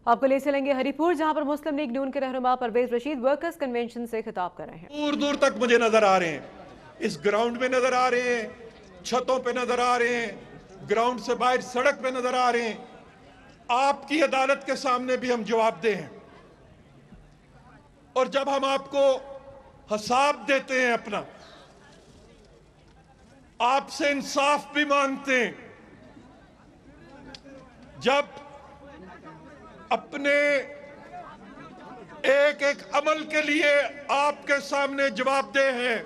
आपको ले चलेंगे हरिपुर, जहां पर मुस्लिम लीग नून के रहनुमा परवेज रशीद वर्कर्स कन्वेंशन से खिताब कर रहे हैं। दूर दूर तक मुझे नजर आ रहे हैं, इस ग्राउंड में नजर आ रहे हैं, छतों पे नजर आ रहे हैं, ग्राउंड से बाहर सड़क पे नजर आ रहे हैं। आपकी अदालत के सामने भी हम जवाबदेह हैं। और जब हम आपको हिसाब देते हैं अपना, आपसे इंसाफ भी मांगते हैं, जब अपने एक एक अमल के लिए आपके सामने जवाबदेह हैं,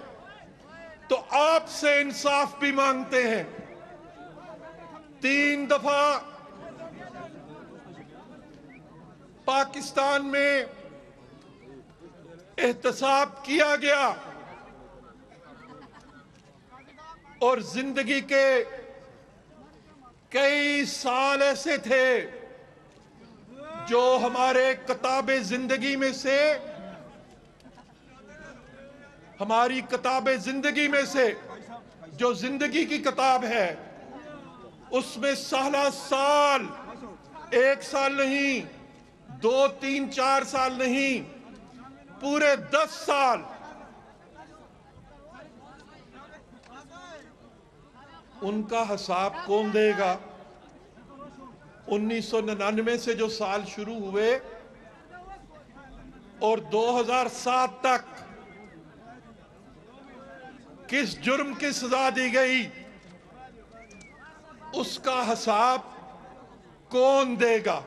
तो आपसे इंसाफ भी मांगते हैं। 3 दफा पाकिस्तान में एहतसाब किया गया और जिंदगी के कई साल ऐसे थे जो हमारे किताबे जिंदगी में से, हमारी किताबे जिंदगी में से जो जिंदगी की किताब है, उसमें साला साल, 1 साल नहीं, 2, 3, 4 साल नहीं, पूरे 10 साल उनका हिसाब कौन देगा? 1999 से जो साल शुरू हुए और 2007 तक किस जुर्म की सजा दी गई, उसका हिसाब कौन देगा?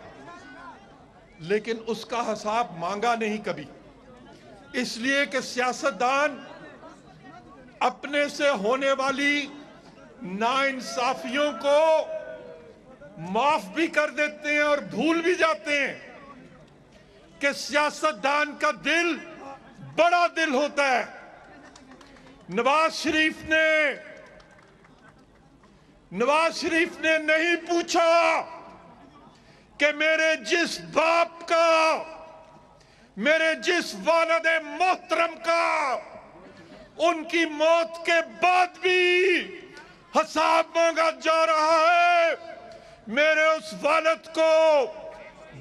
लेकिन उसका हिसाब मांगा नहीं कभी, इसलिए कि सियासतदान अपने से होने वाली नाइंसाफियों को माफ भी कर देते हैं और भूल भी जाते हैं कि सियासतदान का दिल बड़ा दिल होता है। नवाज शरीफ ने नहीं पूछा कि मेरे जिस बाप का, मेरे जिस वालिद मोहतरम का उनकी मौत के बाद भी हिसाब मांगा जा रहा है, मेरे उस वालिद को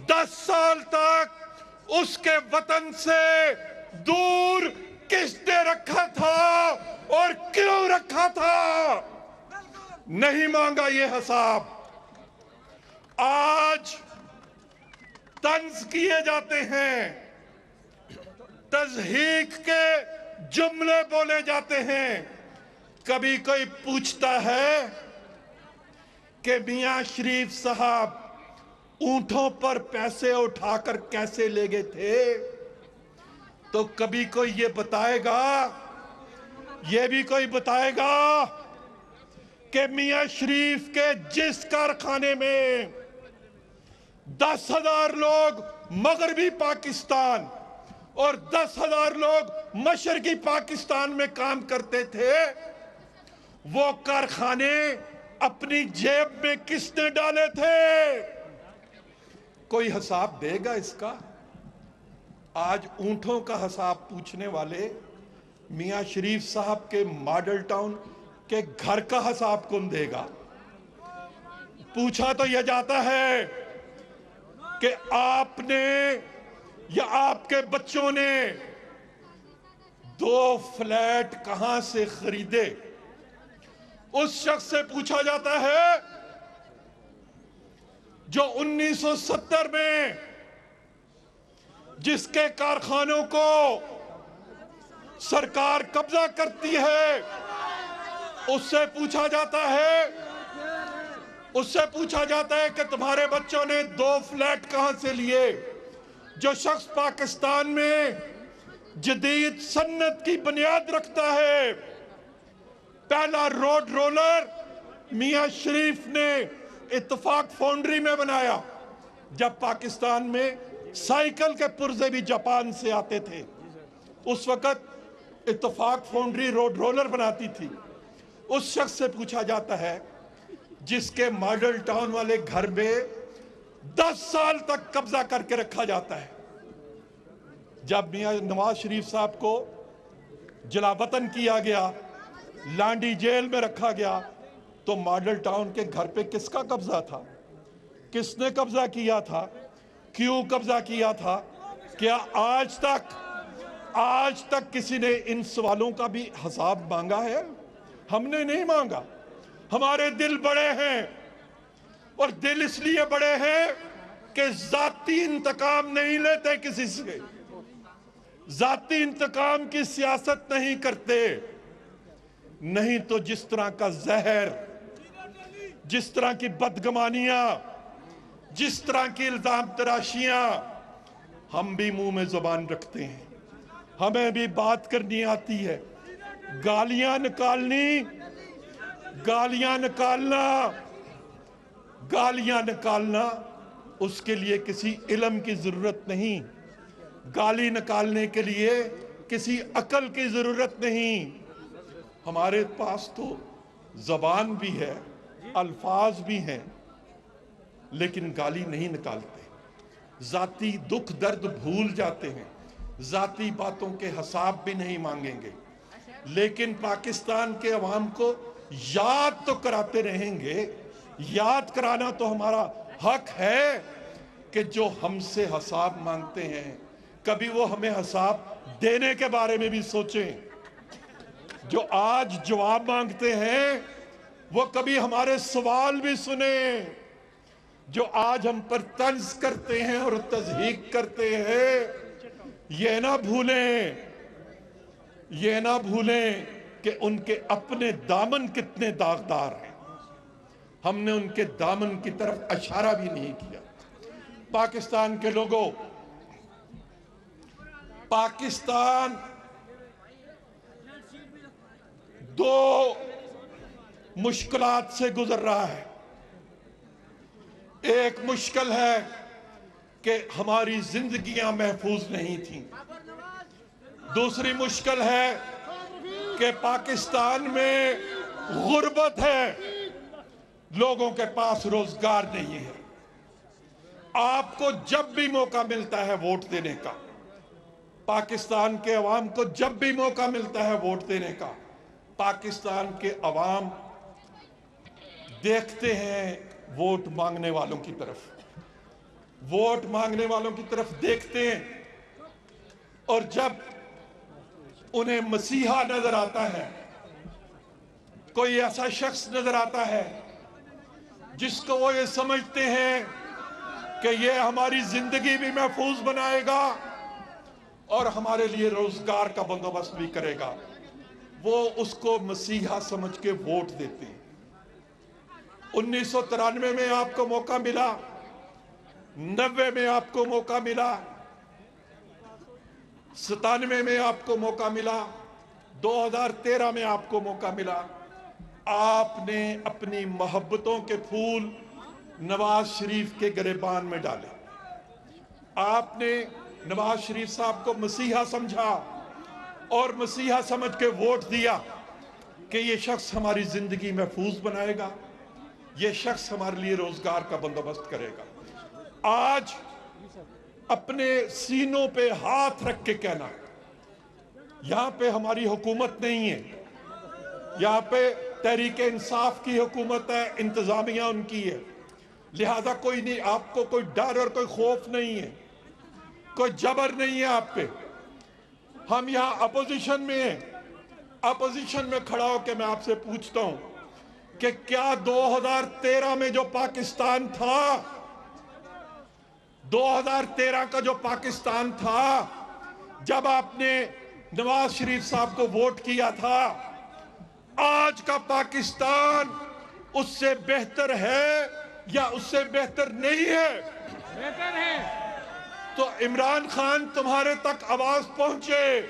10 साल तक उसके वतन से दूर किसने रखा था और क्यों रखा था? नहीं मांगा ये हिसाब। आज तंज किए जाते हैं, तज़हीक के जुमले बोले जाते हैं। कभी कोई पूछता है कि मियां शरीफ साहब ऊंटों पर पैसे उठाकर कैसे ले गए थे? तो कभी कोई ये बताएगा, ये भी कोई बताएगा कि मियां शरीफ के जिस कारखाने में 10,000 लोग मगरबी पाकिस्तान और 10,000 लोग मशरकी पाकिस्तान में काम करते थे, वो कारखाने अपनी जेब में किसने डाले थे? कोई हिसाब देगा इसका? आज ऊंटों का हिसाब पूछने वाले मियां शरीफ साहब के मॉडल टाउन के घर का हिसाब कौन देगा? पूछा तो यह जाता है कि आपने या आपके बच्चों ने 2 फ्लैट कहां से खरीदे? उस शख्स से पूछा जाता है जो 1970 में जिसके कारखानों को सरकार कब्जा करती है, उससे पूछा जाता है कि तुम्हारे बच्चों ने 2 फ्लैट कहां से लिए? जो शख्स पाकिस्तान में जदीद सन्नत की बुनियाद रखता है, पहला रोड रोलर मियां शरीफ ने इत्तेफाक फाउंड्री में बनाया। जब पाकिस्तान में साइकिल के पुर्जे भी जापान से आते थे, उस वक्त इत्तेफाक फाउंड्री रोड रोलर बनाती थी। उस शख्स से पूछा जाता है जिसके मॉडल टाउन वाले घर में 10 साल तक कब्जा करके रखा जाता है। जब मियां नवाज शरीफ साहब को जलावतन किया गया, लांडी जेल में रखा गया, तो मॉडल टाउन के घर पे किसका कब्जा था? किसने कब्जा किया था? क्यों कब्जा किया था? क्या आज तक किसी ने इन सवालों का भी हिसाब मांगा है? हमने नहीं मांगा। हमारे दिल बड़े हैं, और दिल इसलिए बड़े हैं कि जाती इंतकाम नहीं लेते किसी से, जाती इंतकाम की सियासत नहीं करते। नहीं तो जिस तरह का जहर, जिस तरह की बदगमानियां, जिस तरह की इल्जाम तराशियां, हम भी मुंह में जुबान रखते हैं, हमें भी बात करनी आती है। गालियां निकालना उसके लिए किसी इल्म की जरूरत नहीं, गाली निकालने के लिए किसी अकल की जरूरत नहीं। हमारे पास तो जबान भी है, अल्फाज भी हैं, लेकिन गाली नहीं निकालते। जाती दुख दर्द भूल जाते हैं, जाती बातों के हिसाब भी नहीं मांगेंगे। लेकिन पाकिस्तान के अवाम को याद तो कराते रहेंगे। याद कराना तो हमारा हक है कि जो हमसे हिसाब मांगते हैं, कभी वो हमें हिसाब देने के बारे में भी सोचें। जो आज जवाब मांगते हैं, वो कभी हमारे सवाल भी सुने। जो आज हम पर तंज करते हैं और तज़हीक करते हैं, ये ना भूलें कि उनके अपने दामन कितने दागदार हैं। हमने उनके दामन की तरफ इशारा भी नहीं किया। पाकिस्तान के लोगों, पाकिस्तान दो मुश्किलात से गुजर रहा है। एक मुश्किल है कि हमारी जिंदगियां महफूज नहीं थी। दूसरी मुश्किल है कि पाकिस्तान में गुर्बत है, लोगों के पास रोजगार नहीं है। आपको जब भी मौका मिलता है वोट देने का, पाकिस्तान के अवाम को जब भी मौका मिलता है वोट देने का, पाकिस्तान के अवाम देखते हैं वोट मांगने वालों की तरफ, वोट मांगने वालों की तरफ देखते हैं। और जब उन्हें मसीहा नजर आता है, कोई ऐसा शख्स नजर आता है जिसको वो ये समझते हैं कि ये हमारी जिंदगी भी महफूज बनाएगा और हमारे लिए रोजगार का बंदोबस्त भी करेगा, वो उसको मसीहा समझ के वोट देते हैं। 1993 में आपको मौका मिला, 90 में आपको मौका मिला, 97 में आपको मौका मिला, 2013 में आपको मौका मिला। आपने अपनी मोहब्बतों के फूल नवाज शरीफ के गिरेबान में डाले। आपने नवाज शरीफ साहब को मसीहा समझा और मसीहा समझ के वोट दिया कि ये शख्स हमारी जिंदगी महफूज बनाएगा, ये शख्स हमारे लिए रोजगार का बंदोबस्त करेगा। आज अपने सीनों पे हाथ रख के कहना, यहां पे हमारी हुकूमत नहीं है, यहां पे तहरीके इंसाफ की हुकूमत है, इंतजामिया उनकी है, लिहाजा कोई नहीं, आपको कोई डर और कोई खौफ नहीं है, कोई जबर नहीं है आप पे। हम यहां अपोजिशन में हैं। अपोजिशन में खड़ा होकर मैं आपसे पूछता हूं कि क्या 2013 में जो पाकिस्तान था, 2013 का जो पाकिस्तान था, जब आपने नवाज शरीफ साहब को वोट किया था, आज का पाकिस्तान उससे बेहतर है या उससे बेहतर नहीं है? बेहतर है। तो इमरान खान, तुम्हारे तक आवाज पहुंचे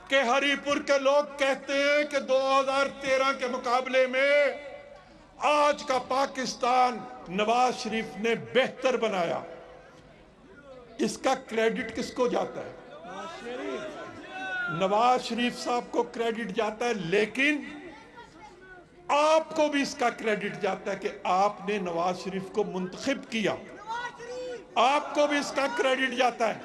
कि हरिपुर के लोग कहते हैं कि 2013 के मुकाबले में आज का पाकिस्तान नवाज शरीफ ने बेहतर बनाया। इसका क्रेडिट किसको जाता है? नवाज शरीफ साहब को क्रेडिट जाता है, लेकिन आपको भी इसका क्रेडिट जाता है कि आपने नवाज शरीफ को मुंतखब किया, आपको भी इसका क्रेडिट जाता है।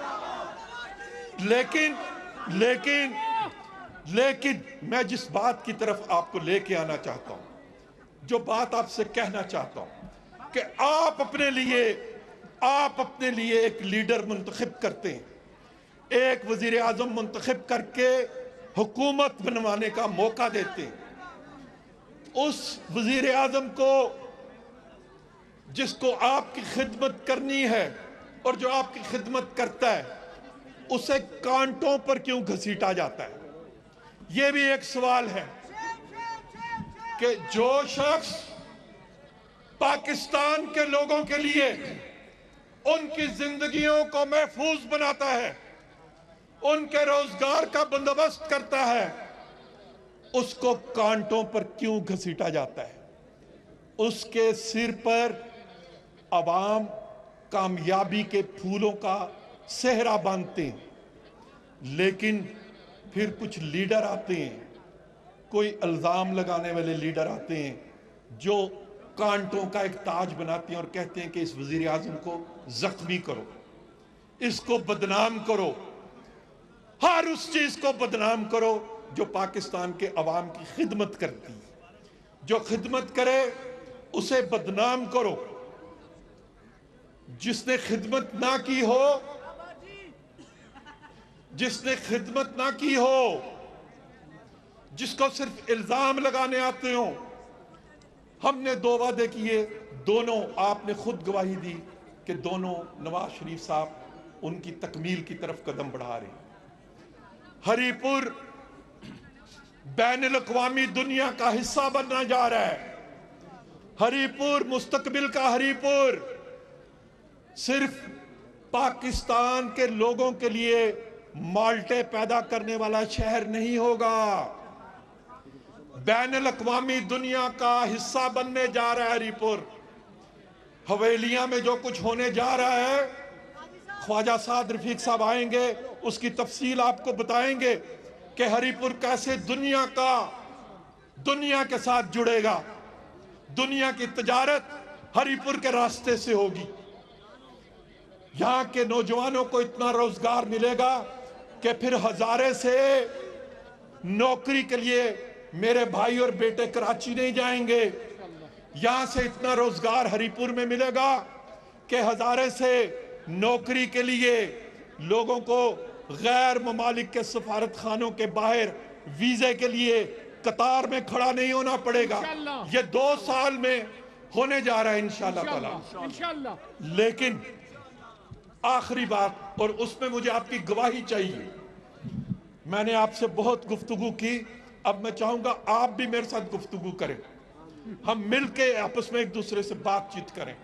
लेकिन मैं जिस बात की तरफ आपको लेके आना चाहता हूं, जो बात आपसे कहना चाहता हूं, कि आप अपने लिए आप अपने लिए एक लीडर मुंतखब करते हैं, एक वजीर आजम मुंतखब करके हुकूमत बनवाने का मौका देते हैं। उस वजीर आजम को जिसको आपकी खिदमत करनी है और जो आपकी खिदमत करता है, उसे कांटों पर क्यों घसीटा जाता है? यह भी एक सवाल है कि जो शख्स पाकिस्तान के लोगों के लिए उनकी जिंदगियों को महफूज बनाता है, उनके रोजगार का बंदोबस्त करता है, उसको कांटों पर क्यों घसीटा जाता है? उसके सिर पर अवाम कामयाबी के फूलों का सेहरा बांधते हैं, लेकिन फिर कुछ लीडर आते हैं, कोई इल्जाम लगाने वाले लीडर आते हैं जो कांटों का एक ताज बनाते हैं और कहते हैं कि इस वजीर आजम को जख्मी करो, इसको बदनाम करो, हर उस चीज को बदनाम करो जो पाकिस्तान के अवाम की खिदमत करती है। जो खिदमत करे उसे बदनाम करो, जिसने खिदमत ना की हो, जिसने खिदमत ना की हो, जिसको सिर्फ इल्जाम लगाने आते हो। हमने 2 वादे किए, दोनों आपने खुद गवाही दी कि दोनों नवाज शरीफ साहब उनकी तकमील की तरफ कदम बढ़ा रहे हैं। हरीपुर बैनुल अक़वामी दुनिया का हिस्सा बनना जा रहा है। हरीपुर मुस्तकबिल का हरीपुर सिर्फ पाकिस्तान के लोगों के लिए माल्टे पैदा करने वाला शहर नहीं होगा, बैनुल अक़वामी दुनिया का हिस्सा बनने जा रहा है हरीपुर। हवेलियां में जो कुछ होने जा रहा है, ख्वाजा साद रफीक साहब आएंगे, उसकी तफसील आपको बताएंगे कि हरीपुर कैसे दुनिया के साथ जुड़ेगा। दुनिया की तजारत हरीपुर के रास्ते से होगी। यहां के नौजवानों को इतना रोजगार मिलेगा कि फिर हजारे से नौकरी के लिए मेरे भाई और बेटे कराची नहीं जाएंगे। यहां से इतना रोजगार हरीपुर में मिलेगा कि हजारे से नौकरी के लिए लोगों को गैर ममालिक के सफारत खानों के बाहर वीजे के लिए कतार में खड़ा नहीं होना पड़ेगा। ये 2 साल में होने जा रहा है इंशाल्लाह ताला। लेकिन आखिरी बात, और उसमें मुझे आपकी गवाही चाहिए। मैंने आपसे बहुत गुफ्तगू की, अब मैं चाहूंगा आप भी मेरे साथ गुफ्तगू करें, हम मिलके आपस में एक दूसरे से बातचीत करें।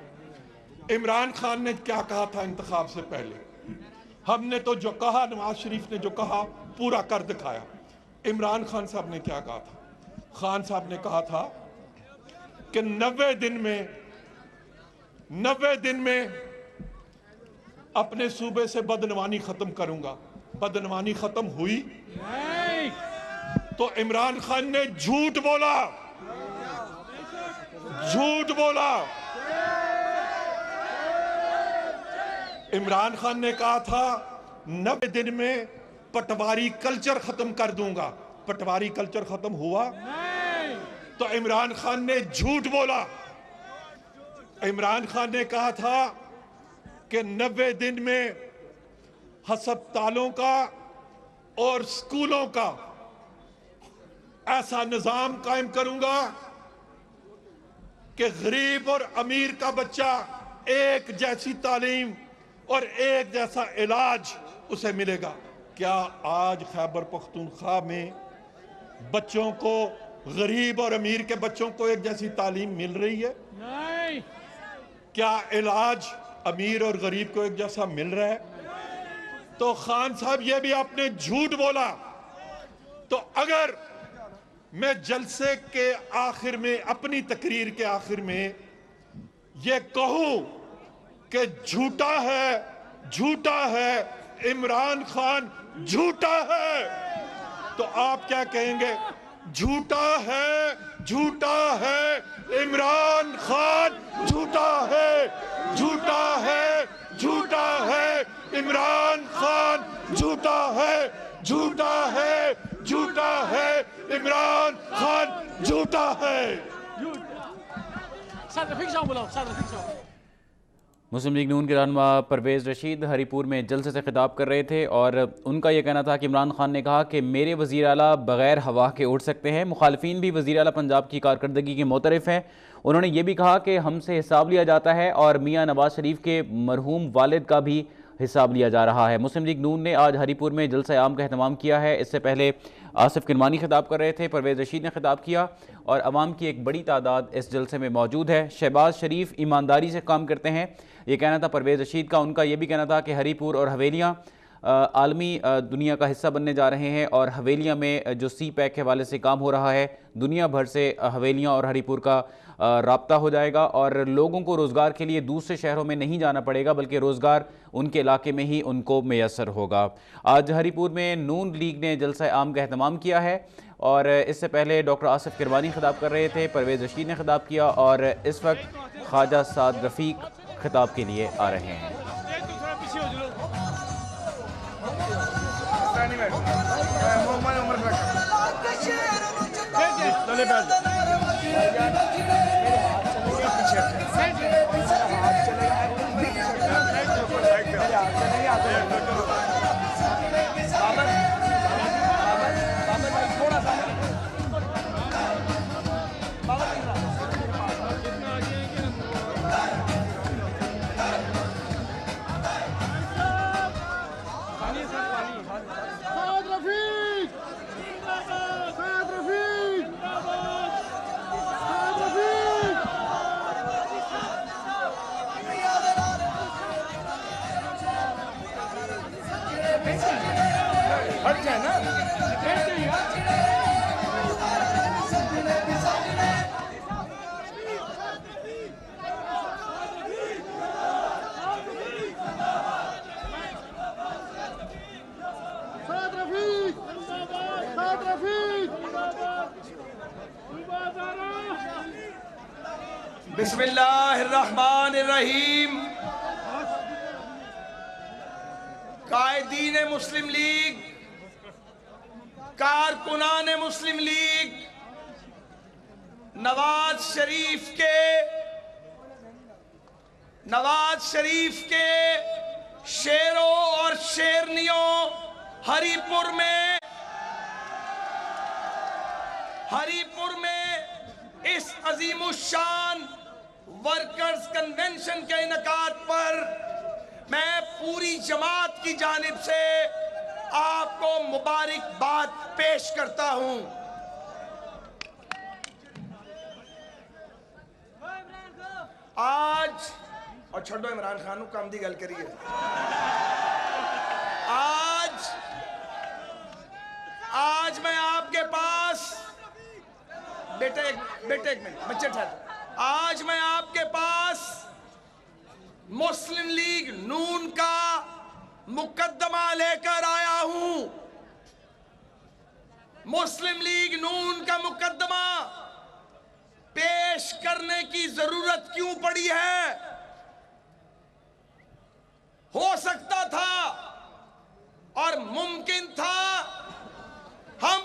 इमरान खान ने क्या कहा था इंतखाब से पहले? हमने तो जो कहा, नवाज शरीफ ने जो कहा पूरा कर दिखाया। इमरान खान साहब ने क्या कहा था? खान साहब ने कहा था कि 90 दिन में अपने सूबे से बदनवानी खत्म करूंगा। बदनवानी खत्म हुई नहीं। तो इमरान खान ने झूठ बोला, झूठ बोला। इमरान खान ने कहा था 90 दिन में पटवारी कल्चर खत्म कर दूंगा। पटवारी कल्चर खत्म हुआ नहीं। तो इमरान खान ने झूठ बोला। इमरान खान ने कहा था कि 90 दिन में हस्पतालों का और स्कूलों का ऐसा निजाम कायम करूंगा कि गरीब और अमीर का बच्चा एक जैसी तालीम और एक जैसा इलाज उसे मिलेगा। क्या आज खैबर पख्तूनख्वा में बच्चों को, गरीब और अमीर के बच्चों को एक जैसी तालीम मिल रही है? नहीं। क्या इलाज अमीर और गरीब को एक जैसा मिल रहा है? तो खान साहब ये भी आपने झूठ बोला। तो अगर मैं जलसे के आखिर में, अपनी तकरीर के आखिर में ये कहूं कि झूठा है इमरान खान, झूठा है, तो आप क्या कहेंगे? झूठा है इमरान खान, झूठा है इमरान खान, झूठा है इमरान खान, झूठा है। मुस्लिम लीग नून के रहनुमा परवेज़ रशीद हरीपुर में जलसे से खिताब कर रहे थे और उनका यह कहना था कि इमरान खान ने कहा कि मेरे वज़ीर आला बग़ैर हवा के उड़ सकते हैं। मुखालफीन भी वज़ीर आला पंजाब की कारकर्दगी के मोतरफ़ हैं। उन्होंने ये भी कहा कि हमसे हिसाब लिया जाता है और मियाँ नवाज शरीफ के मरहूम वालिद का भी हिसाब लिया जा रहा है। मुस्लिम लीग नून ने आज हरीपुर में जलसा आम का एहतमाम किया है। इससे पहले आसिफ किरमानी खिताब कर रहे थे, परवेज़ रशीद ने खिताब किया और अवाम की एक बड़ी तादाद इस जलसे में मौजूद है। शहबाज शरीफ ईमानदारी से काम करते हैं, ये कहना था परवेज़ रशीद का। उनका ये भी कहना था कि हरीपुर और हवेलियाँ आलमी दुनिया का हिस्सा बनने जा रहे हैं और हवेलियाँ में जो सी पैक के हवाले से काम हो रहा है, दुनिया भर से हवेलियाँ और हरीपुर का राब्ता हो जाएगा और लोगों को रोज़गार के लिए दूसरे शहरों में नहीं जाना पड़ेगा, बल्कि रोज़गार उनके इलाके में ही उनको मैसर होगा। आज हरीपुर में नून लीग ने जलसा आम का एहतमाम किया है और इससे पहले डॉक्टर आसिफ किरमानी खिताब कर रहे थे, परवेज़ रशीद ने खिताब किया और इस वक्त ख्वाजा साद रफ़ीक खिताब के लिए आ रहे हैं। बिस्मिल्लाहिर्रहमानिर्रहीम। कायदीन मुस्लिम लीग, कारकुनान मुस्लिम लीग नवाज शरीफ के शेरों और शेरनियों हरीपुर में इस अजीमुशान वर्कर्स कन्वेंशन के इनकाद पर मैं पूरी जमात की जानिब से आपको मुबारकबाद पेश करता हूं। आज और छोड़ो इमरान खान को काम दी गल करिए। आज मैं आपके पास बेटे एक मिनट बच्चे ठहर। आज मैं आपके पास मुस्लिम लीग नून का मुकद्दमा लेकर आया हूं। मुस्लिम लीग नून का मुकद्दमा पेश करने की जरूरत क्यों पड़ी है? हो सकता था और मुमकिन था हम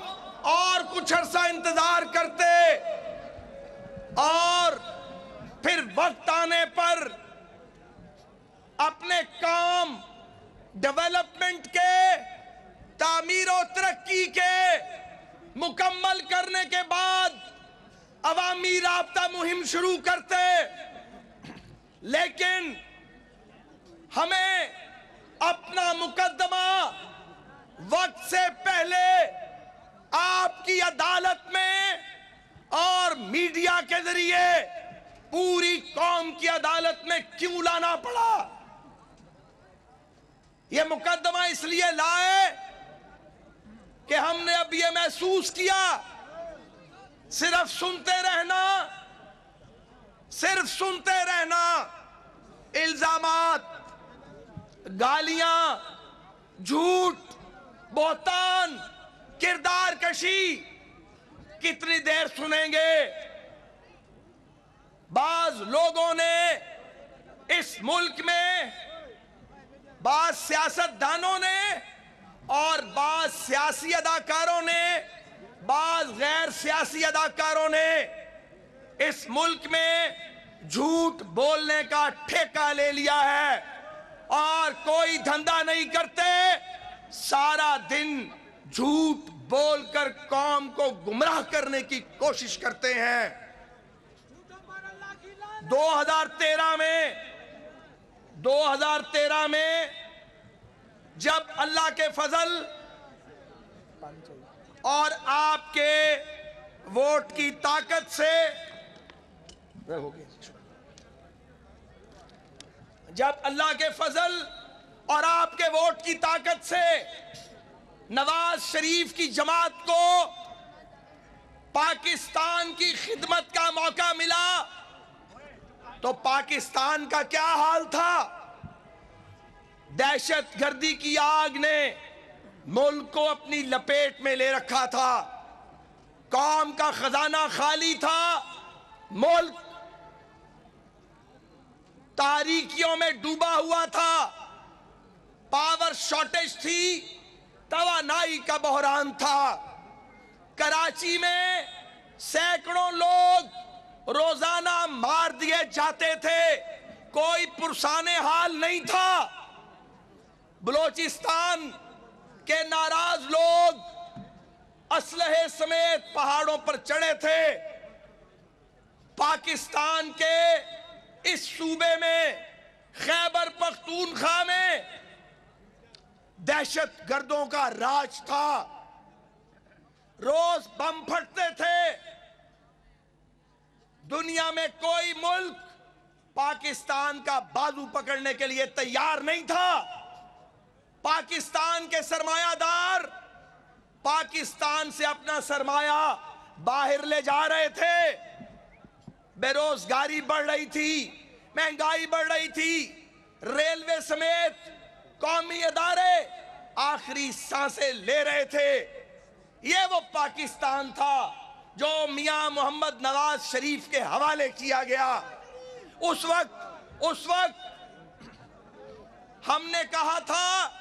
और कुछ अरसा इंतजार करते और फिर वक्त आने पर अपने काम डेवलपमेंट के, तामीर और तरक्की के मुकम्मल करने के बाद अवामी राब्ता मुहिम शुरू करते। लेकिन हमें अपना मुकद्दमा वक्त से पहले आपकी अदालत में और मीडिया के जरिए पूरी कौम की अदालत में क्यों लाना पड़ा? यह मुकद्दमा इसलिए लाए कि हमने अब यह महसूस किया सिर्फ सुनते रहना इल्जामात, गालियां, झूठ, बोहतान, किरदार कशी कितनी देर सुनेंगे? बाज लोगों ने इस मुल्क में, बाज सियासतदानों ने और बाज सियासी अदाकारों ने, बाज गैर सियासी अदाकारों ने इस मुल्क में झूठ बोलने का ठेका ले लिया है और कोई धंधा नहीं करते, सारा दिन झूठ बोलकर कौम को गुमराह करने की कोशिश करते हैं। 2013 में जब अल्लाह के फजल और आपके वोट की ताकत से जब अल्लाह के फजल और आपके वोट की ताकत से नवाज शरीफ की जमात को पाकिस्तान की खिदमत का मौका मिला, तो पाकिस्तान का क्या हाल था? दहशतगर्दी की आग ने मुल्क को अपनी लपेट में ले रखा था, कौम का खजाना खाली था, मुल्क तारीकियों में डूबा हुआ था, पावर शॉर्टेज थी, तवानाई का बहरान था। कराची में सैकड़ों लोग रोजाना मार दिए जाते थे, कोई पुरसाने हाल नहीं था। बलोचिस्तान के नाराज लोग असलहे समेत पहाड़ों पर चढ़े थे। पाकिस्तान के इस सूबे में खैबर पख्तूनख्वा में दहशत गर्दों का राज था, रोज बम फटते थे। दुनिया में कोई मुल्क पाकिस्तान का बाजू पकड़ने के लिए तैयार नहीं था। पाकिस्तान के सरमायादार पाकिस्तान से अपना सरमाया बाहर ले जा रहे थे। बेरोजगारी बढ़ रही थी, महंगाई बढ़ रही थी, रेलवे समेत कौमी अदारे आखिरी सांसें ले रहे थे। ये वो पाकिस्तान था जो मियां मोहम्मद नवाज शरीफ के हवाले किया गया। उस वक्त हमने कहा था,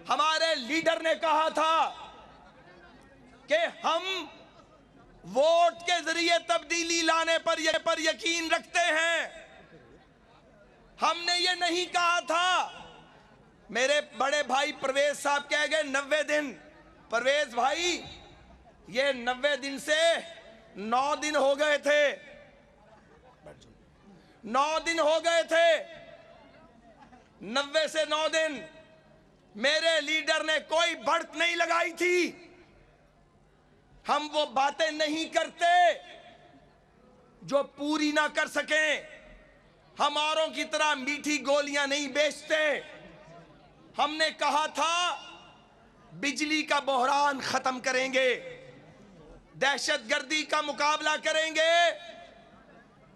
हमारे लीडर ने कहा था कि हम वोट के जरिए तब्दीली लाने पर यकीन रखते हैं। हमने ये नहीं कहा था, मेरे बड़े भाई परवेज साहब कह गए 90 दिन। परवेज भाई, ये 90 दिन से 9 दिन हो गए थे, 9 दिन हो गए थे। 90 से 9 दिन मेरे लीडर ने कोई बढ़त नहीं लगाई थी। हम वो बातें नहीं करते जो पूरी ना कर सकें। हम औरों की तरह मीठी गोलियां नहीं बेचते। हमने कहा था बिजली का बहरान खत्म करेंगे, दहशतगर्दी का मुकाबला करेंगे,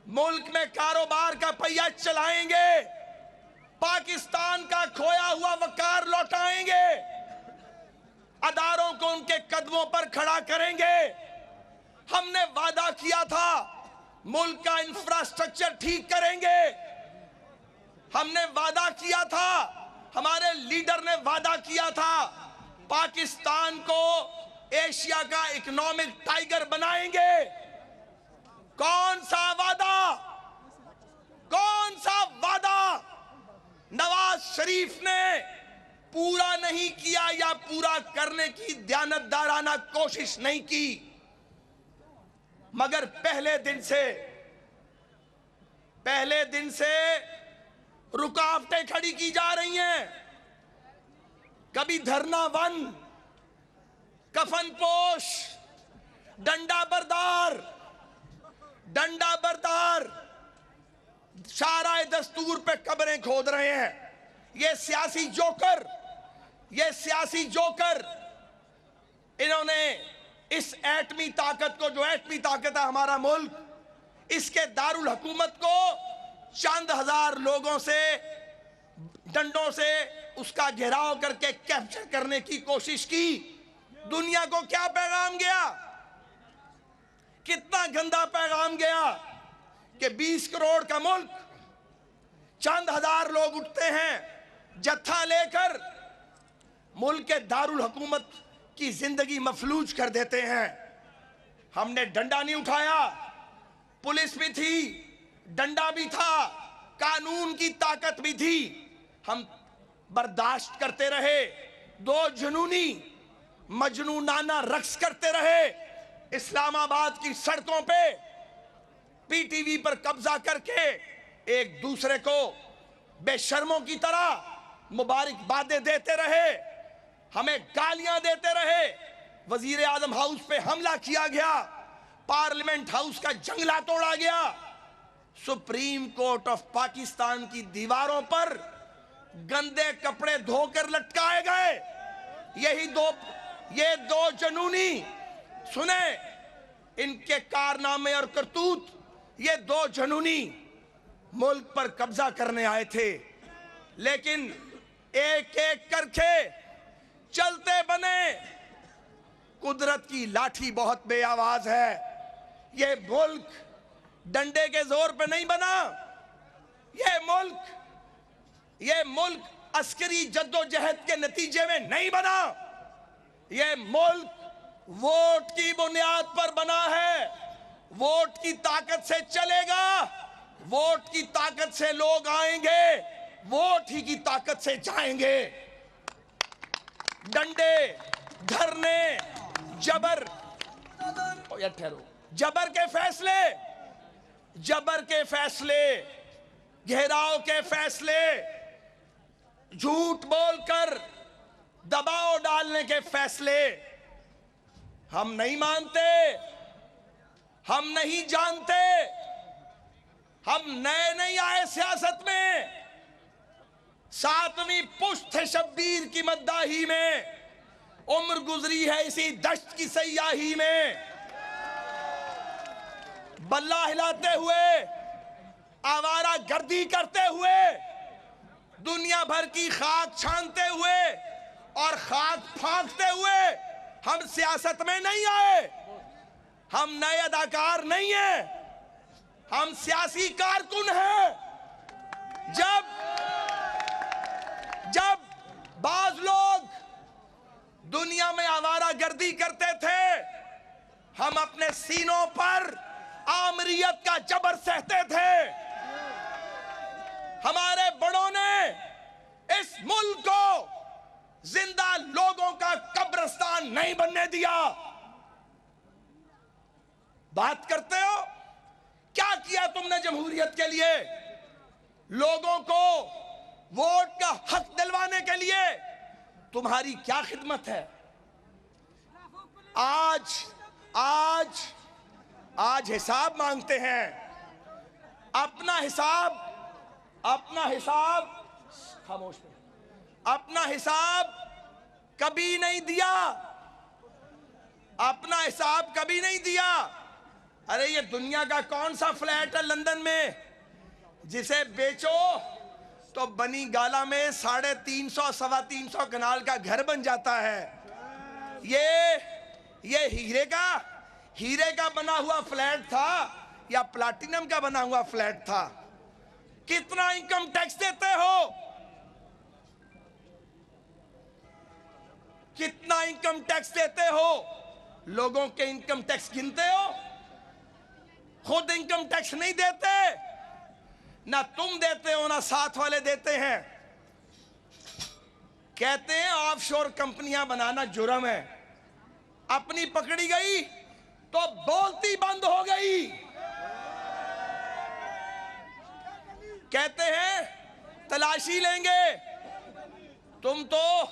मुल्क में कारोबार का पहिया चलाएंगे, पाकिस्तान का खोया हुआ वकार लौटाएंगे, अदारों को उनके कदमों पर खड़ा करेंगे। हमने वादा किया था मुल्क का इंफ्रास्ट्रक्चर ठीक करेंगे। हमने वादा किया था, हमारे लीडर ने वादा किया था, पाकिस्तान को एशिया का इकोनॉमिक टाइगर बनाएंगे। कौन सा वादा, कौन सा वादा नवाज शरीफ ने पूरा नहीं किया या पूरा करने की दयानतदाराना कोशिश नहीं की। मगर पहले दिन से रुकावटें खड़ी की जा रही हैं। कभी धरना बंद, कफन पोश, डंडा बरदार शाराए दस्तूर पे कब्रें खोद रहे हैं। ये सियासी जोकर इन्होंने इस एटमी ताकत को, जो एटमी ताकत है हमारा मुल्क, इसके दारुल हुकूमत को चंद हजार लोगों से, डंडों से उसका घेराव करके कैप्चर करने की कोशिश की। दुनिया को क्या पैगाम गया, कितना गंदा पैगाम गया कि 20 करोड़ का मुल्क, चंद हजार लोग उठते हैं जत्था लेकर, मुल्क के दारुल हुकूमत की जिंदगी मफलूज कर देते हैं। हमने डंडा नहीं उठाया, पुलिस भी थी, डंडा भी था, कानून की ताकत भी थी। हम बर्दाश्त करते रहे, दो जुनूनी मजनूनाना रक्स करते रहे। इस्लामाबाद की सड़कों पे पीटीवी पर कब्जा करके एक दूसरे को बेशर्मों की तरह मुबारकबादें देते रहे, हमें गालियां देते रहे। वजीर आजम हाउस पे हमला किया गया, पार्लियामेंट हाउस का जंगला तोड़ा गया, सुप्रीम कोर्ट ऑफ पाकिस्तान की दीवारों पर गंदे कपड़े धोकर लटकाए गए। ये दो जुनूनी सुने, इनके कारनामे और करतूत, ये दो जुनूनी मुल्क पर कब्जा करने आए थे, लेकिन एक एक करके चलते बने। कुदरत की लाठी बहुत बेआवाज है। ये मुल्क डंडे के जोर पे नहीं बना। ये मुल्क अस्करी जद्दोजहद के नतीजे में नहीं बना। ये मुल्क वोट की बुनियाद पर बना है। वोट की ताकत से चलेगा, वोट की ताकत से लोग आएंगे, वोट ही की ताकत से जाएंगे। डंडे, धरने, जबर के फैसले, घेराव के फैसले, झूठ बोलकर दबाव डालने के फैसले हम नहीं मानते, हम नहीं जानते। हम नए नहीं आए सियासत में। 7वीं पुश्त है शब्बीर की मद्दाही में, उम्र गुजरी है इसी दश्त की सयाही में। बल्ला हिलाते हुए, आवारा गर्दी करते हुए, दुनिया भर की खाक छानते हुए और खाक फांकते हुए हम सियासत में नहीं आए। हम नए अदाकार नहीं हैं, हम सियासी कारकुन हैं। जब बाज लोग दुनिया में आवारा गर्दी करते थे, हम अपने सीनों पर आमरीयत का जबर सहते थे। हमारे बड़ों ने इस मुल्क को जिंदा लोगों का कब्रिस्तान नहीं बनने दिया। बात करते हो, क्या किया तुमने जमहूरियत के लिए? लोगों को वोट का हक दिलवाने के लिए तुम्हारी क्या खिदमत है? आज हिसाब मांगते हैं। अपना हिसाब खामोश पे, अपना हिसाब कभी नहीं दिया। अपना हिसाब कभी नहीं दिया। अरे ये दुनिया का कौन सा फ्लैट है लंदन में जिसे बेचो तो बनी गाला में 350 सवा 300 कनाल का घर बन जाता है। ये हीरे का बना हुआ फ्लैट था या प्लैटिनम का बना हुआ फ्लैट था? कितना इनकम टैक्स देते हो? कितना इनकम टैक्स देते हो? लोगों के इनकम टैक्स गिनते हो? खुद इनकम टैक्स नहीं देते, ना तुम देते हो ना साथ वाले देते हैं। कहते हैं ऑफशोर कंपनियां बनाना जुर्म है। अपनी पकड़ी गई तो बोलती बंद हो गई। कहते हैं तलाशी लेंगे। तुम तो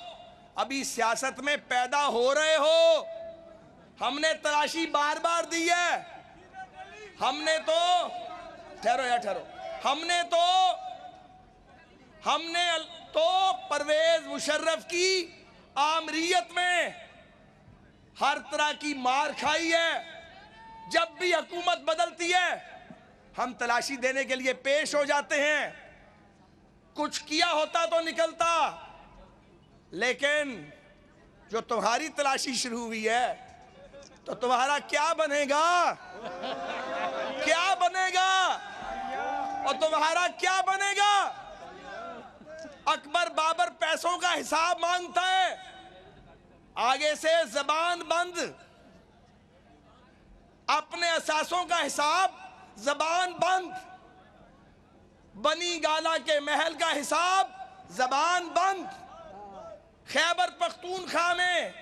अभी सियासत में पैदा हो रहे हो। हमने तलाशी बार बार दी है। हमने तो परवेज मुशर्रफ की आमरीयत में हर तरह की मार खाई है। जब भी हुकूमत बदलती है हम तलाशी देने के लिए पेश हो जाते हैं। कुछ किया होता तो निकलता, लेकिन जो तुम्हारी तलाशी शुरू हुई है तो तुम्हारा क्या बनेगा? क्या बनेगा? और तुम्हारा क्या बनेगा? अकबर बाबर पैसों का हिसाब मांगता है, आगे से जबान बंद। अपने असासों का हिसाब, जबान बंद। बनी गाला के महल का हिसाब, जबान बंद। खैबर पख्तूनख्वा में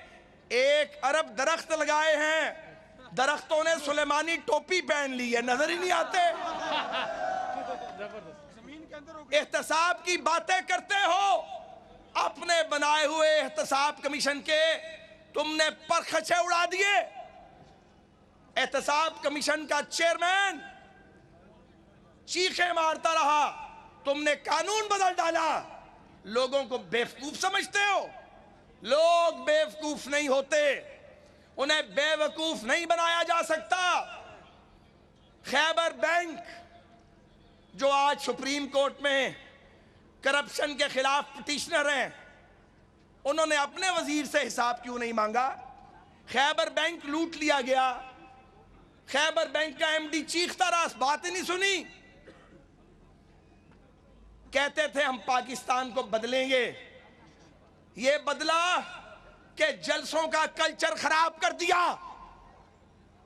1 अरब दरख्त लगाए हैं, दरख्तों ने सुलेमानी टोपी पहन ली है, नजर ही नहीं आते। एहतसाब की बातें करते हो, अपने बनाए हुए एहतसाब कमीशन के तुमने परखचे उड़ा दिए। एहतसाब कमीशन का चेयरमैन चीखे मारता रहा, तुमने कानून बदल डाला। लोगों को बेवकूफ समझते हो? लोग बेवकूफ नहीं होते, उन्हें बेवकूफ नहीं बनाया जा सकता। खैबर बैंक जो आज सुप्रीम कोर्ट में करप्शन के खिलाफ पिटिशनर हैं, उन्होंने अपने वजीर से हिसाब क्यों नहीं मांगा? खैबर बैंक लूट लिया गया, खैबर बैंक का एमडी चीखता रहा, बात ही नहीं सुनी। कहते थे हम पाकिस्तान को बदलेंगे, ये बदला कि जलसों का कल्चर खराब कर दिया,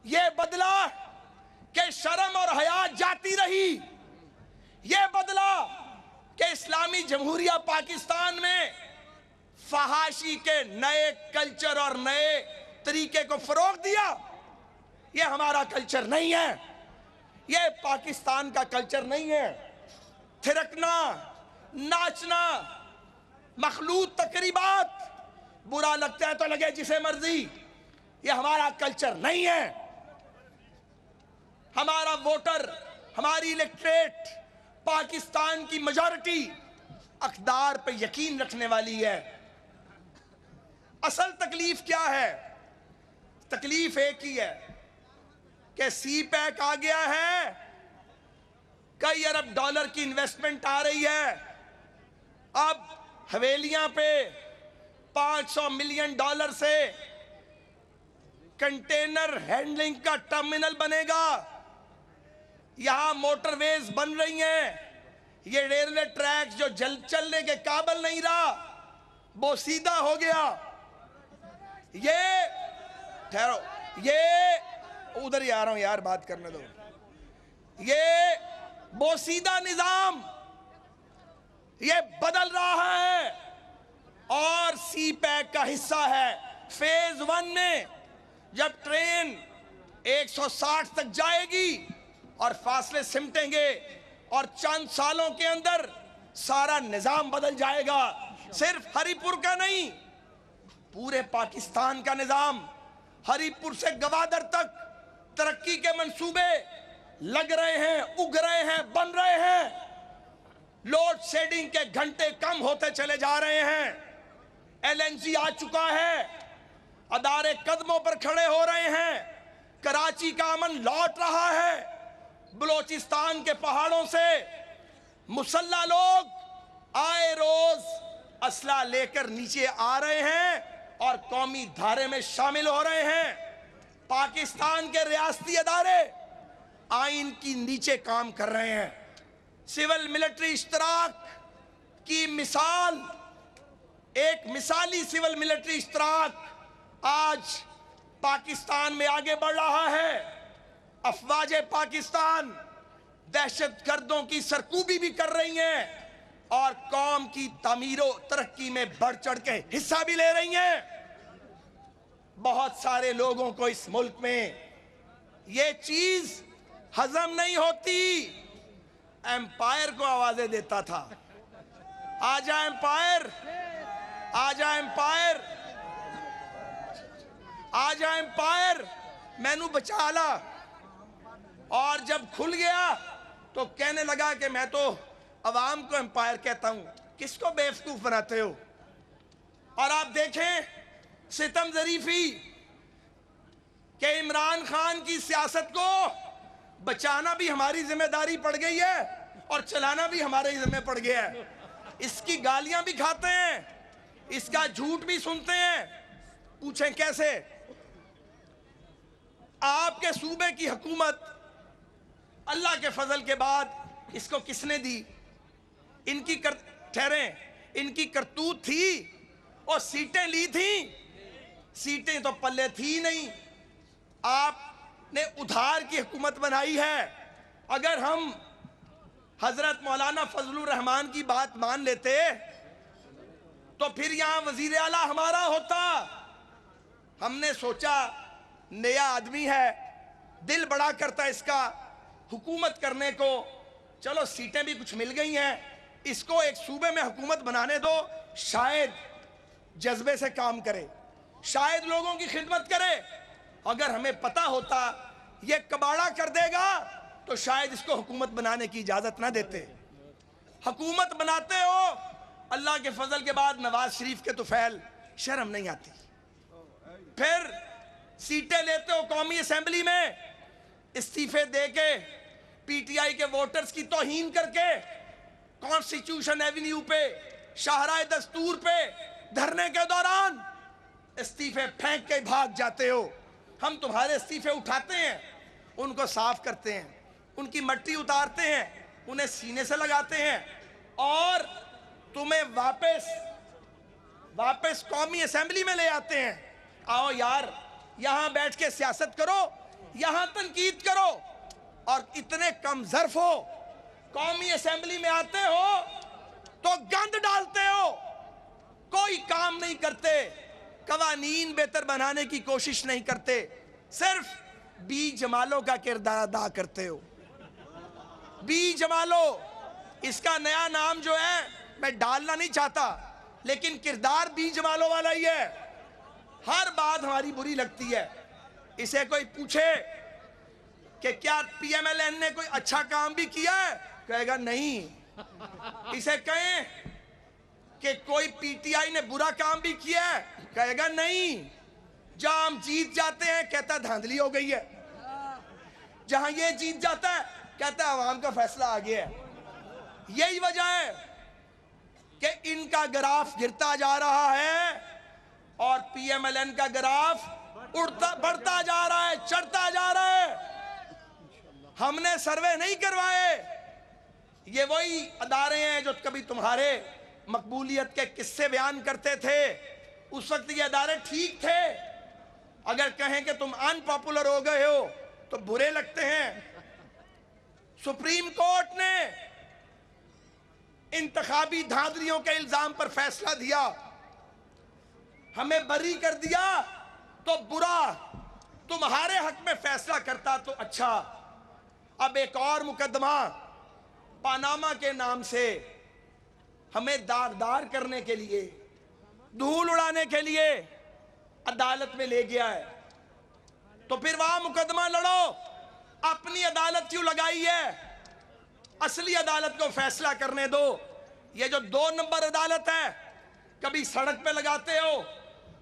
ये बदला कि शर्म और हया जाती रही, ये बदला कि इस्लामी जमहूरिया पाकिस्तान में फहाशी के नए कल्चर और नए तरीके को फरोग दिया। ये हमारा कल्चर नहीं है, ये पाकिस्तान का कल्चर नहीं है। थिरकना, नाचना, मखलूत तकरीबात, बुरा लगता है तो लगे जिसे मर्जी, ये हमारा कल्चर नहीं है। हमारा वोटर, हमारी इलेक्ट्रेट, पाकिस्तान की मेजॉरिटी अक़दार पे यकीन रखने वाली है। असल तकलीफ क्या है? तकलीफ एक ही है कि सी पैक आ गया है, कई अरब डॉलर की इन्वेस्टमेंट आ रही है। अब हवेलियां पे 500 मिलियन डॉलर से कंटेनर हैंडलिंग का टर्मिनल बनेगा, यहां मोटरवेज बन रही हैं। ये रेलवे ट्रैक जो चलने के काबिल नहीं रहा, वो सीधा हो गया। ये ठहरो, ये उधर ही आ रहा हूं यार, बात करने दो। ये बोसीदा निजाम ये बदल रहा है और सी पैक का हिस्सा है। फेज 1 में जब ट्रेन 160 तक जाएगी और फासले सिमटेंगे और चंद सालों के अंदर सारा निजाम बदल जाएगा। सिर्फ हरिपुर का नहीं, पूरे पाकिस्तान का निजाम। हरिपुर से गवादर तक तरक्की के मंसूबे लग रहे हैं, उग रहे हैं, बन रहे हैं। लोड शेडिंग के घंटे कम होते चले जा रहे हैं। एलएनजी आ चुका है, अदारे कदमों पर खड़े हो रहे हैं। कराची का अमन लौट रहा है। बलोचिस्तान के पहाड़ों से मुसल्ला लोग आए रोज असला लेकर नीचे आ रहे हैं और कौमी धारे में शामिल हो रहे हैं। पाकिस्तान के रियासती अदारे आइन की नीचे काम कर रहे हैं। सिविल मिलिट्री इश्तराक की मिसाल, एक मिसाली सिविल मिलिट्री इश्तराक आज पाकिस्तान में आगे बढ़ रहा है। अफवाजे पाकिस्तान दहशत गर्दों की सरकूबी भी कर रही हैं और कौम की तामीरो तरक्की में बढ़ चढ़ के हिस्सा भी ले रही हैं। बहुत सारे लोगों को इस मुल्क में ये चीज हजम नहीं होती। एम्पायर को आवाजें देता था, आजा एम्पायर, आजा एम्पायर, आजा एम्पायर, मैनू बचा ला। और जब खुल गया तो कहने लगा कि मैं तो अवाम को एम्पायर कहता हूं। किसको बेवकूफ बनाते हो? और आप देखें सितम ज़रीफी कि इमरान खान की सियासत को बचाना भी हमारी जिम्मेदारी पड़ गई है और चलाना भी हमारे जिम्मे पड़ गया है। इसकी गालियां भी खाते हैं, इसका झूठ भी सुनते हैं। पूछें कैसे? आपके सूबे की हुकूमत अल्लाह के फजल के बाद इसको किसने दी? इनकी ठहरे, इनकी करतूत थी और सीटें ली थी। सीटें तो पल्ले थी नहीं, आपने उधार की हुकूमत बनाई है। अगर हम हजरत मौलाना फजलुर रहमान की बात मान लेते तो फिर यहां वजीर आला हमारा होता। हमने सोचा नया आदमी है, दिल बड़ा करता इसका हुकूमत करने को, चलो सीटें भी कुछ मिल गई हैं, इसको एक सूबे में हुकूमत बनाने दो, शायद जज्बे से काम करे, शायद लोगों की खिदमत करे। अगर हमें पता होता ये कबाड़ा कर देगा तो शायद इसको हुकूमत बनाने की इजाजत ना देते। हुकूमत बनाते हो, अल्लाह के फजल के बाद नवाज शरीफ के तुफैल, शर्म नहीं आती। फिर सीटें लेते हो कौमी असेंबली में, इस्तीफे दे के पीटीआई के वोटर्स की तौहीन करके कॉन्स्टिट्यूशन एवेन्यू पे, शाहराए दस्तूर पे धरने के दौरान इस्तीफे फेंक के भाग जाते हो। हम तुम्हारे इस्तीफे उठाते हैं, उनको साफ करते हैं, उनकी मट्टी उतारते हैं, उन्हें सीने से लगाते हैं और तुम्हें वापस कौमी असेंबली में ले आते हैं। आओ यार, यहां बैठ के सियासत करो, यहां तनकीद करो। और इतने कम ज़र्फ हो, कौमी असेंबली में आते हो तो गंद डालते हो, कोई काम नहीं करते, कवानीन बेहतर बनाने की कोशिश नहीं करते, सिर्फ बी जमालों का किरदार अदा करते हो। बी जमालो, इसका नया नाम जो है मैं डालना नहीं चाहता, लेकिन किरदार बी जमालो वाला ही है। हर बात हमारी बुरी लगती है। इसे कोई पूछे कि क्या पीएमएलएन ने कोई अच्छा काम भी किया है, कहेगा नहीं। इसे कहें कि कोई पीटीआई ने बुरा काम भी किया है, कहेगा नहीं। जहां हम जीत जाते हैं कहता धांधली हो गई है, जहां ये जीत जाता है कहता है आवाम का फैसला आ गया है। यही वजह है कि इनका ग्राफ गिरता जा रहा है और पीएमएलएन का ग्राफ बढ़ता जा रहा है, चढ़ता जा रहा है। हमने सर्वे नहीं करवाए, ये वही अदारे हैं जो कभी तुम्हारे मकबूलियत के किस्से बयान करते थे। उस वक्त ये अदारे ठीक थे। अगर कहें कि तुम अनपॉपुलर हो गए हो तो बुरे लगते हैं। सुप्रीम कोर्ट ने इंतखाबी धांधलियों के इल्जाम पर फैसला दिया, हमें बरी कर दिया तो बुरा, तुम्हारे हक में फैसला करता तो अच्छा। अब एक और मुकदमा पानामा के नाम से हमें दागदार करने के लिए, धूल उड़ाने के लिए अदालत में ले गया है। तो फिर वहां मुकदमा लड़ो, अपनी अदालत क्यों लगाई है? असली अदालत को फैसला करने दो। ये जो 2 नंबर अदालत है, कभी सड़क पे लगाते हो,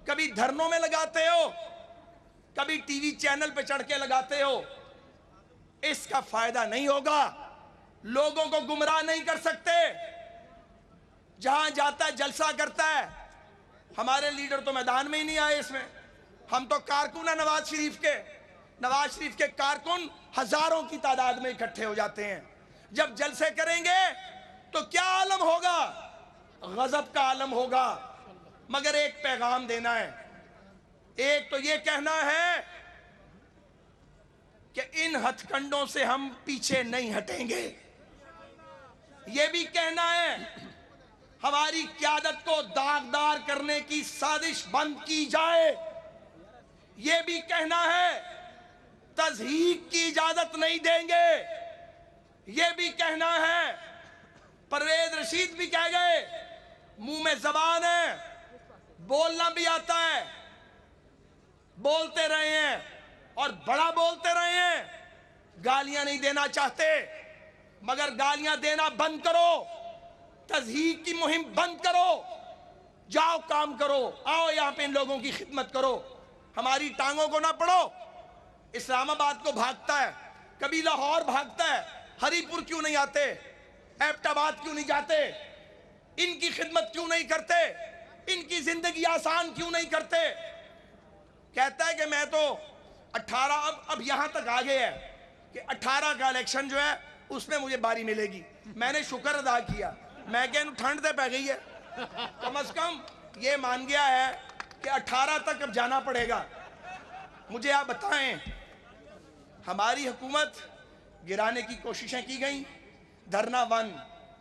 कभी धरनों में लगाते हो, कभी टीवी चैनल पे चढ़ के लगाते हो, इसका फायदा नहीं होगा। लोगों को गुमराह नहीं कर सकते। जहां जाता है जलसा करता है। हमारे लीडर तो मैदान में ही नहीं आए इसमें। हम तो कारकुन है नवाज शरीफ के। नवाज शरीफ के कारकुन हजारों की तादाद में इकट्ठे हो जाते हैं। जब जलसे करेंगे तो क्या आलम होगा? गजब का आलम होगा। मगर एक पैगाम देना है। एक तो ये कहना है कि इन हथकंडों से हम पीछे नहीं हटेंगे। ये भी कहना है हमारी क़यादत को दागदार करने की साजिश बंद की जाए। ये भी कहना है तज़हीक की इजाजत नहीं देंगे। ये भी कहना है, परवेज रशीद भी कह गए, मुंह में जबान है, बोलना भी आता है, बोलते रहे हैं और बड़ा बोलते रहे हैं। गालियां नहीं देना चाहते, मगर गालियां देना बंद करो, तज़हीक की मुहिम बंद करो, जाओ काम करो, आओ यहां पे इन लोगों की खिदमत करो। हमारी टांगों को ना पड़ो। इस्लामाबाद को भागता है, कभी लाहौर भागता है, हरीपुर क्यों नहीं आते, एबटाबाद क्यों नहीं जाते, इनकी खिदमत क्यों नहीं करते, इनकी जिंदगी आसान क्यों नहीं करते। कहता है कि मैं तो 18 अब यहां तक आ गया है कि 18 का इलेक्शन जो है उसमें मुझे बारी मिलेगी। मैंने शुक्र अदा किया, मैं क्या ठंड तो पै गई है, कम से कम ये मान गया है कि 18 तक अब जाना पड़ेगा। मुझे आप बताएं, हमारी हुकूमत गिराने की कोशिशें की गई, धरना 1,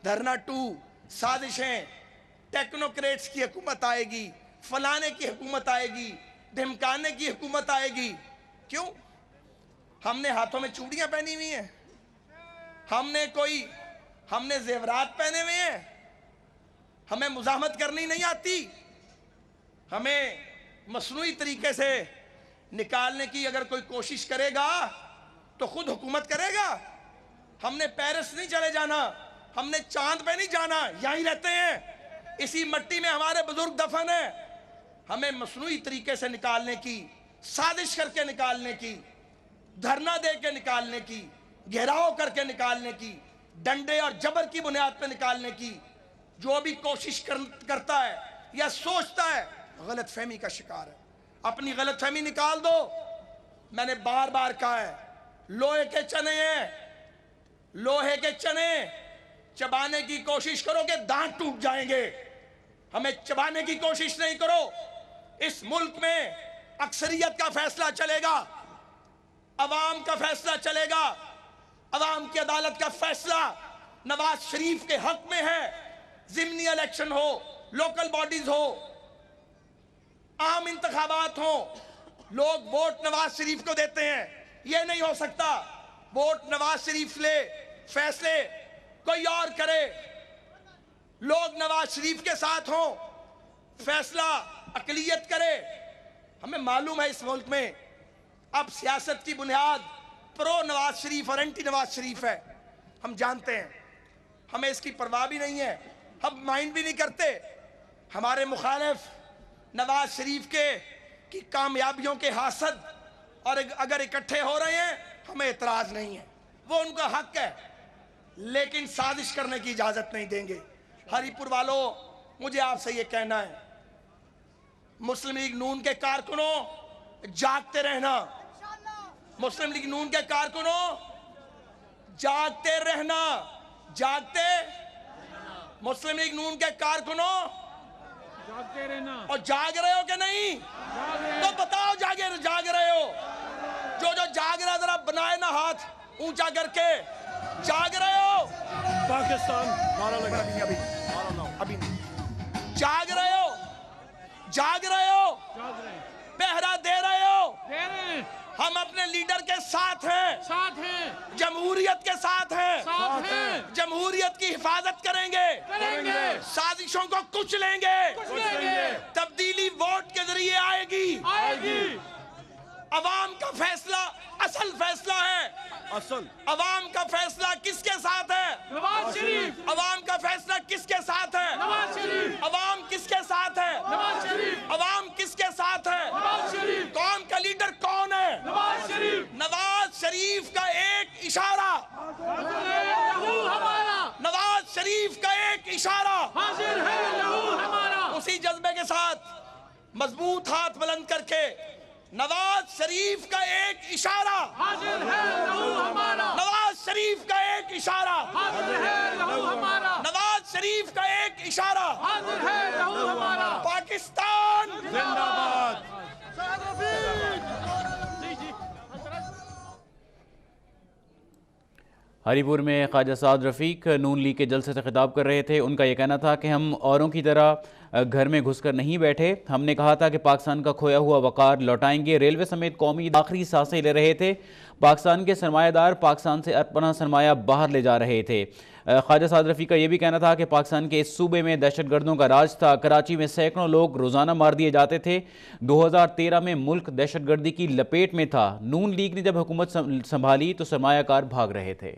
धरना 2, साजिशें, टेक्नोक्रेट्स की हुकूमत आएगी, फलाने की हुकूमत आएगी, धमकाने की हुकूमत आएगी। क्यों? हमने हाथों में चूड़ियां पहनी हुई हैं, हमने जेवरात पहने हुए हैं, हमें मुजाहमत करनी नहीं आती, हमें मसनूई तरीके से निकालने की अगर कोई कोशिश करेगा तो खुद हुकूमत करेगा। हमने पेरिस नहीं चले जाना, हमने चांद पे नहीं जाना, यहीं रहते हैं, इसी मट्टी में हमारे बुजुर्ग दफन है। हमें मसनूई तरीके से निकालने की, साजिश करके निकालने की, धरना दे के निकालने की, घेराव करके निकालने की, डंडे और जबर की बुनियाद पर निकालने की जो भी कोशिश करता है या सोचता है गलत फहमी का शिकार है। अपनी गलत फहमी निकाल दो। मैंने बार बार कहा है, लोहे के चने हैं, लोहे के चने चबाने की कोशिश करोगे दांत टूट जाएंगे। हमें चबाने की कोशिश नहीं करो। इस मुल्क में अक्सरियत का फैसला चलेगा, अवाम का फैसला चलेगा। अवाम की अदालत का फैसला नवाज शरीफ के हक में है। जिमनी इलेक्शन हो, लोकल बॉडीज हो, आम इंतखाबात हो, लोग वोट नवाज शरीफ को देते हैं। यह नहीं हो सकता वोट नवाज शरीफ ले, फैसले कोई और करे, लोग नवाज शरीफ के साथ हो, फैसला अकलियत करे। हमें मालूम है इस मुल्क में अब सियासत की बुनियाद प्रो नवाज शरीफ और एंटी नवाज शरीफ है। हम जानते हैं, हमें इसकी परवाह भी नहीं है, हम माइंड भी नहीं करते। हमारे मुखालिफ नवाज शरीफ की कामयाबियों के हासद और अगर इकट्ठे हो रहे हैं, हमें एतराज नहीं है, वो उनका हक है, लेकिन साजिश करने की इजाजत नहीं देंगे। हरिपुर वालों, मुझे आपसे ये कहना है, मुस्लिम लीग नून के कारकुनों जागते रहना, मुस्लिम लीग नून के कारकुनों जागते रहना, जागते, मुस्लिम लीग नून के कारकुनों जागते रहना। और जाग रहे हो कि नहीं? तो बताओ जाग रहे हो? जो जाग रहा जरा बनाए ना हाथ ऊंचा करके, जाग रहे हो? पाकिस्तान मारा लगा अभी जाग रहे हो? जाग रहे हो? जाग रहे पहरा दे रहे हो? दे रहे हैं, हम अपने लीडर के साथ हैं, साथ हैं, जमहूरियत के साथ हैं, साथ हैं, जमहूरियत की हिफाजत करेंगे, करेंगे, साजिशों को कुचलेंगे। कुचलेंगे। तब्दीली वोट के जरिए आएगी, आएगी। अवाम का फैसला असल फैसला है। असल अवाम का फैसला किसके साथ है? नवाज शरीफ, अवाम का फैसला किसके साथ है? नवाज शरीफ, अवाम किसके साथ है? नवाज शरीफ, अवाम किसके साथ है? नवाज शरीफ, कौन का लीडर कौन है? नवाज शरीफ। नवाज शरीफ का एक इशारा, लहू हमारा, नवाज शरीफ का एक इशारा, हाजिर है लहू हमारा। उसी जज्बे के साथ मजबूत हाथ बुलंद करके नवाज शरीफ का एक इशारा, हाजिर है लहू हमारा, नवाज शरीफ का एक इशारा, हाजिर है लहू हमारा, नवाज शरीफ का एक इशारा, हाजिर है लहू हमारा। पाकिस्तान जिंदाबाद। हरिपुर में ख्वाजा साद रफ़ीक नून लीग के जलसे से खिताब कर रहे थे। उनका ये कहना था कि हम औरों की तरह घर में घुसकर नहीं बैठे, हमने कहा था कि पाकिस्तान का खोया हुआ वक़ार लौटाएंगे। रेलवे समेत कौमी आखिरी सांसें ले रहे थे। पाकिस्तान के सरमायादार पाकिस्तान से अरपना सरमाया बाहर ले जा रहे थे। ख्वाजा साद रफ़ीक का यह भी कहना था कि पाकिस्तान के इस सूबे में दहशतगर्दों का राज था। कराची में सैकड़ों लोग रोज़ाना मार दिए जाते थे। 2013 में मुल्क दहशतगर्दी की लपेट में था। नून लीग ने जब हुकूमत संभाली तो सरमायाकार भाग रहे थे।